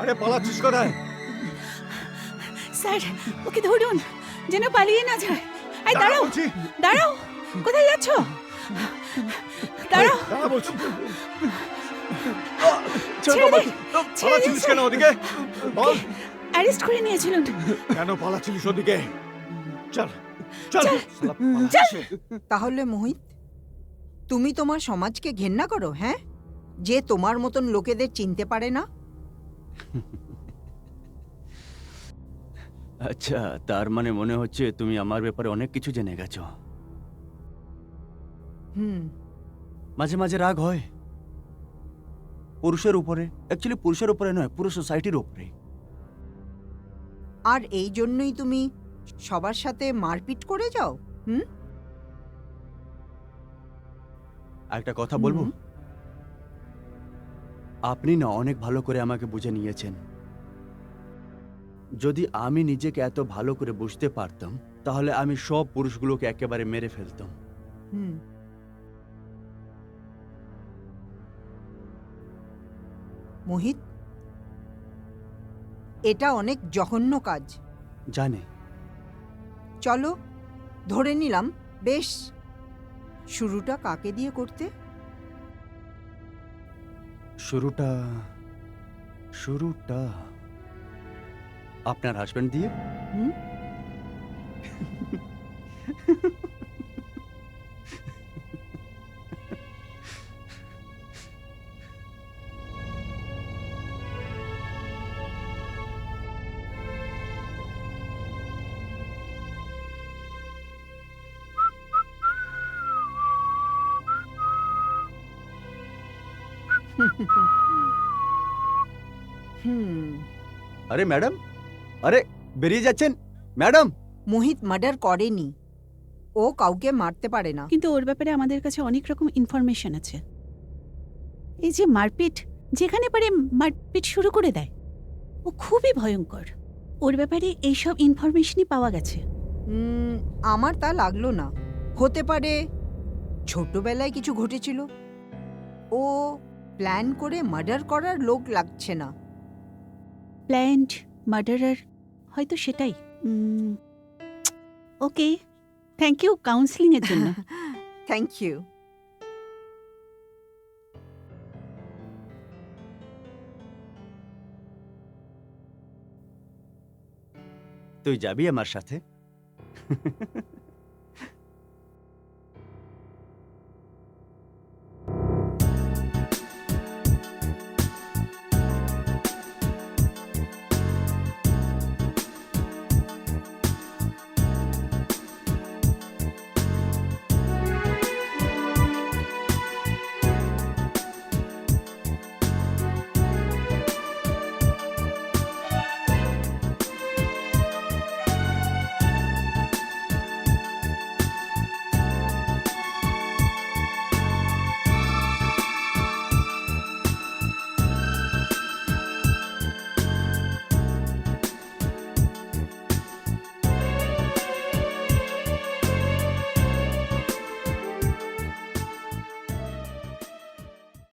আরে পালাচ্ছিস কোথায়? Sir okay ধরুন, যেন পালিয়ে না যায়। এই দাঁড়া দাঁড়াও, বলছি। দাঁড়াও, কোথায় যাচ্ছ? দাঁড়াও, দাঁড়া বলছি। ছেড়ে দে, ছেড়ে দিন পালাচ্ছিলিস কেন ওদিকে? বল, অ্যারেস্ট করে নিয়েছিলেন। কেন পালাচ্ছিলিস ওদিকে? চল চল চল, শালা পালাচ্ছিস। তাহলে মোহিত, তুমি তোমার সমাজকে ঘেন্না করো, হ্যাঁ? যে তোমার মতন লোকেদের চিনতে পারে না। আচ্ছা, তার মানে মনে হচ্ছে তুমি আমার ব্যাপারে অনেক কিছু জেনে গেছো। হুম। মাঝে মাঝে রাগ হয় পুরুষের উপরে, অ্যাকচুয়ালি পুরুষের উপরে নয়, পুরো সোসাইটির উপরে। আর এই জন্যই তুমি সবার সাথে মারপিট করে যাও? হুম। একটা কথা বলবো? হুম। আপনি না অনেক ভালো করে আমাকে বুঝে নিয়েছেন। যদি আমি নিজেকে এত ভালো করে বুঝতে পারতাম, তাহলে আমি সব পুরুষগুলোকে একেবারে মেরে ফেলতাম। হুম। মোহিত, এটা অনেক জঘন্য কাজ। জানে। চলো, ধরে নিলাম বেশ, শুরুটা কাকে দিয়ে করতে? শুরুটা শুরুটা আপনার হাজবেন্ড দিয়ে। হুম। হুম। আরে ম্যাডাম, আরে বেরিয়ে যাচ্ছেন ম্যাডাম। মোহিত মার্ডার করেনি, ও কাউকে মারতে পারে না। কিন্তু ওর ব্যাপারে আমাদের কাছে অনেক রকম ইনফরমেশন আছে। এই যে মারপিট, যেখানে পারে মারপিট শুরু করে দেয়, ও খুবই ভয়ঙ্কর। ওর ব্যাপারে এইসব ইনফরমেশনই পাওয়া গেছে। আমার তা লাগলো না। হতে পারে ছোটবেলায় কিছু ঘটেছিল। ও প্ল্যান করে মার্ডার করার লোক লাগছে না। প্ল্যান্ড মার্ডারার, হয়তো সেটাই। ওকে, থ্যাংক ইউ কাউন্সিলিং এর জন্য। Thank you. তুই যাবি আমার সাথে?